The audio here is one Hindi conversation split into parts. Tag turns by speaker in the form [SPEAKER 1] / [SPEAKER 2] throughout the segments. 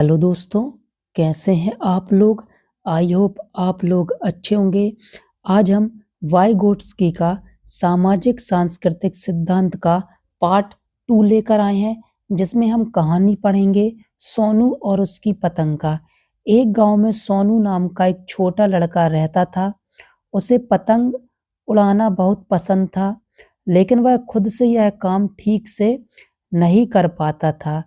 [SPEAKER 1] हेलो दोस्तों, कैसे हैं आप लोग? आई होप आप लोग अच्छे होंगे। आज हम वाइगोट्स्की का सामाजिक सांस्कृतिक सिद्धांत का पार्ट 2 लेकर आए हैं, जिसमें हम कहानी पढ़ेंगे सोनू और उसकी पतंग का। एक गांव में सोनू नाम का एक छोटा लड़का रहता था। उसे पतंग उड़ाना बहुत पसंद था, लेकिन वह खुद से यह काम ठीक से नहीं कर पाता था।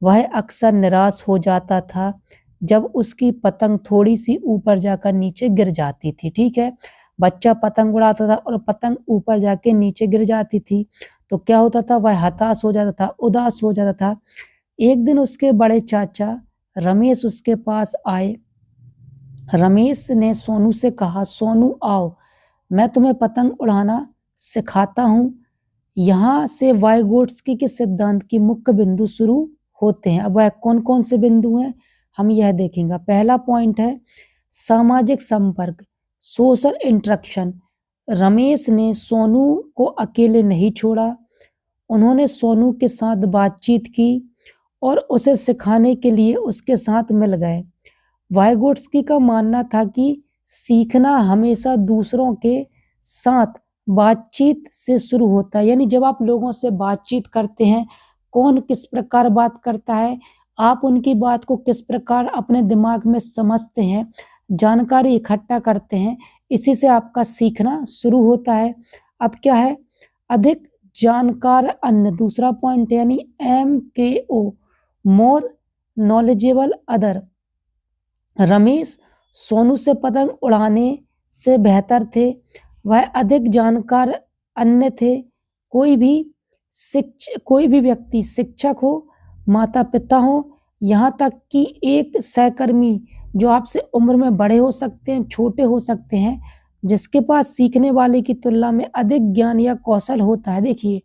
[SPEAKER 1] वह अक्सर निराश हो जाता था जब उसकी पतंग थोड़ी-सी ऊपर जाकर नीचे गिर जाती थी, ठीक है? बच्चा पतंग उड़ाता था और पतंग ऊपर जाके नीचे गिर जाती थी, तो क्या होता था, वह हताश हो जाता था, उदास हो जाता था। एक दिन उसके बड़े चाचा रमेश उसके पास आए। रमेश ने सोनू से कहा, "सोनू आओ, मैं तुम्हें पतंग उड़ाना सिखाता हूँ।" यहाँ से वाइगोट्स्की के सिद्धांत की मुख्य बिंदु शुरू होते हैं। अब वह कौन-कौन से बिंदु हैं, हम यह देखेंगे। पहला पॉइंट है सामाजिक संपर्क, सोशल इंटरेक्शन। रमेश ने सोनू को अकेले नहीं छोड़ा। उन्होंने सोनू के साथ बातचीत की और उसे सिखाने के लिए उसके साथ मिल गए। वाइगोट्स्की का मानना था कि सीखना हमेशा दूसरों के साथ बातचीत से शुरू होता है। यानी जब आप लोगों से बातचीत करते हैं, कौन किस प्रकार बात करता है, आप उनकी बात को किस प्रकार अपने दिमाग में समझते हैं, जानकारी इकट्ठा करते हैं, इसी से आपका सीखना शुरू होता है। अब क्या है, अधिक जानकार अन्य, दूसरा पॉइंट यानी MKO, more knowledgeable other. Ramesh Sonu से पतंग उड़ाने से बेहतर थे। वह अधिक जानकार अन्य थे। कोई भी व्यक्ति, शिक्षक हो, माता-पिता हो, यहाँ तक कि एक सहकर्मी जो आपसे उम्र में बड़े हो सकते हैं, छोटे हो सकते हैं, जिसके पास सीखने वाले की तुलना में अधिक ज्ञान या कौशल होता है। देखिए,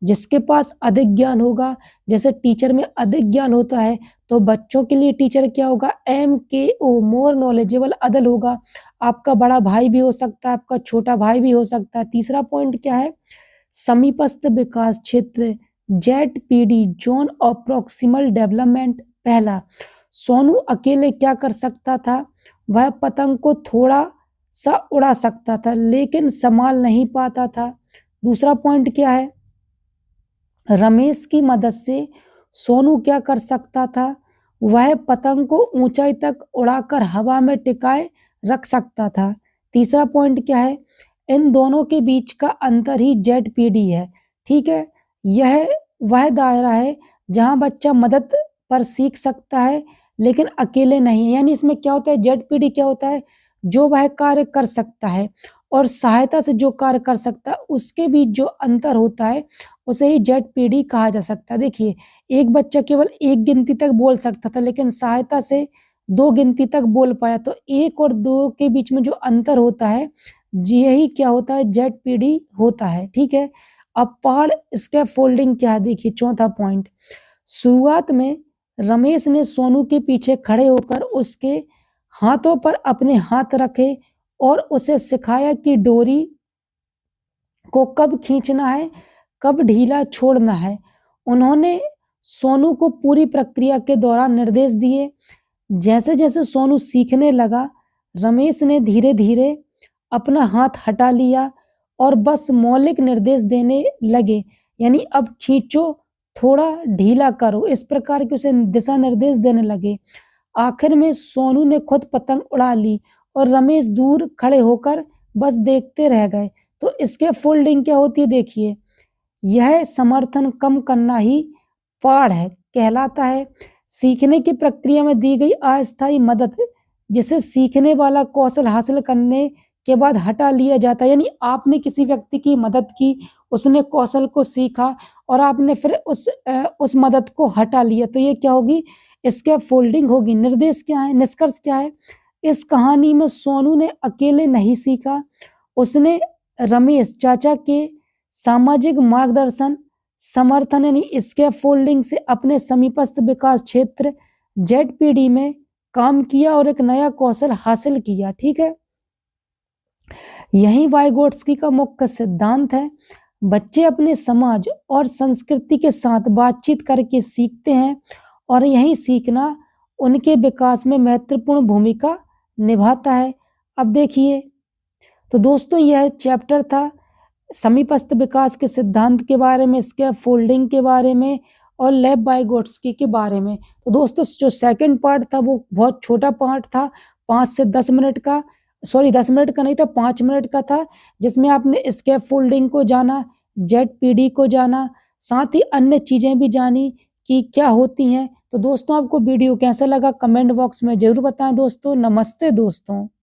[SPEAKER 1] जिसके पास अधिक ज्ञान होगा, जैसे टीचर में अधिक ज्ञान होता है, तो बच्चों के लिए टीचर क्या होगा, MKO, मोर नॉलेजेबल अदर होगा। आपका बड़ा भाई भी हो सकता है, आपका छोटा भाई भी हो सकता है। तीसरा पॉइंट क्या है, समीपस्थ विकास क्षेत्र, ZPD, zone of proximal development. पहला, सोनू अकेले क्या कर सकता था, वह पतंग को थोड़ा सा उड़ा सकता था, लेकिन संभाल नहीं पाता था। दूसरा पॉइंट क्या है, रमेश की मदद से सोनू क्या कर सकता था, वह पतंग को ऊंचाई तक उड़ाकर हवा में टिकाए रख सकता था। तीसरा पॉइंट क्या है, इन दोनों के बीच का अंतर ही ZPD है, ठीक है? यह वह दायरा है जहां बच्चा मदद पर सीख सकता है, लेकिन अकेले नहीं। यानी इसमें क्या होता है, ZPD क्या होता है, जो वह कार्य कर सकता है और सहायता से जो कार्य कर सकता है, उसके बीच जो अंतर होता है, उसे ही ZPD कहा जा सकता है। देखिए, एक बच्चा केवल 1 गिनती तक बोल सकता था, लेकिन सहायता से 2 गिनती तक बोल पाया, तो 1 और 2 के बीच में जो अंतर होता है, यही क्या होता है, ZPD होता है, ठीक है? अब पहाड़ स्कैफोल्डिंग क्या है, देखिए चौथा पॉइंट। शुरुआत में रमेश ने सोनू के पीछे खड़े होकर उसके हाथों पर अपने हाथ रखे और उसे सिखाया कि डोरी को कब खींचना है, कब ढीला छोड़ना है। उन्होंने सोनू को पूरी प्रक्रिया के दौरान निर्देश दिए। जैसे-जैसे सोनू सीखने लगा, रमेश ने धीरे-धीरे अपना हाथ हटा लिया और बस मौलिक निर्देश देने लगे। यानी अब खींचो, थोड़ा ढीला करो, इस प्रकार के उसे दिशा निर्देश देने लगे। आखिर में सोनू ने खुद पतंग उड़ा ली और रमेश दूर खड़े होकर बस देखते रह गए। तो इसके फोल्डिंग क्या होती है, देखिए, यह समर्थन कम करना ही पाठ है कहलाता है। सीखने की प्रक्रिया में दी गई अस्थायी मदद, जिसे सीखने वाला कौशल हासिल करने के बाद हटा लिया जाता है। यानी आपने किसी व्यक्ति की मदद की, उसने कौशल को सीखा और आपने फिर उस मदद को हटा लिया, तो ये क्या होगी, इसके फोल्डिंग होगी। निर्देश क्या है, निष्कर्ष क्या है, इस कहानी में सोनू ने अकेले नहीं सीखा, उसने रमेश चाचा के सामाजिक मार्गदर्शन, समर्थन यानी स्कैफोल्डिंग से अपने समीपस्थ विकास क्षेत्र ZPD में काम किया और एक नया कौशल हासिल किया, ठीक है? यही वाइगोट्स्की का मुख्य सिद्धांत है। बच्चे अपने समाज और संस्कृति के साथ बातचीत करके सीखते हैं और यही सीखना उनके विकास में महत्वपूर्ण भूमिका निभाता है। अब देखिए, तो दोस्तों यह चैप्टर था समीपस्थ विकास के सिद्धांत के बारे में, स्कैफोल्डिंग के बारे में और लेव वाइगोट्स्की के बारे में। तो दोस्तों जो सेकंड पार्ट था वो बहुत छोटा पार्ट था, 5 से 10 मिनट का, सॉरी 10 मिनट का नहीं था, 5 मिनट का था, जिसमें आपने स्कैफोल्डिंग को जाना, जेडपीडी को जाना, साथ ही अन्य चीज़ें भी जानी कि क्या होती हैं। तो दोस्तों आपको वीडियो कैसा लगा कमेंट बॉक्स में ज़रूर बताएं दोस्तों। नमस्ते दोस्तों।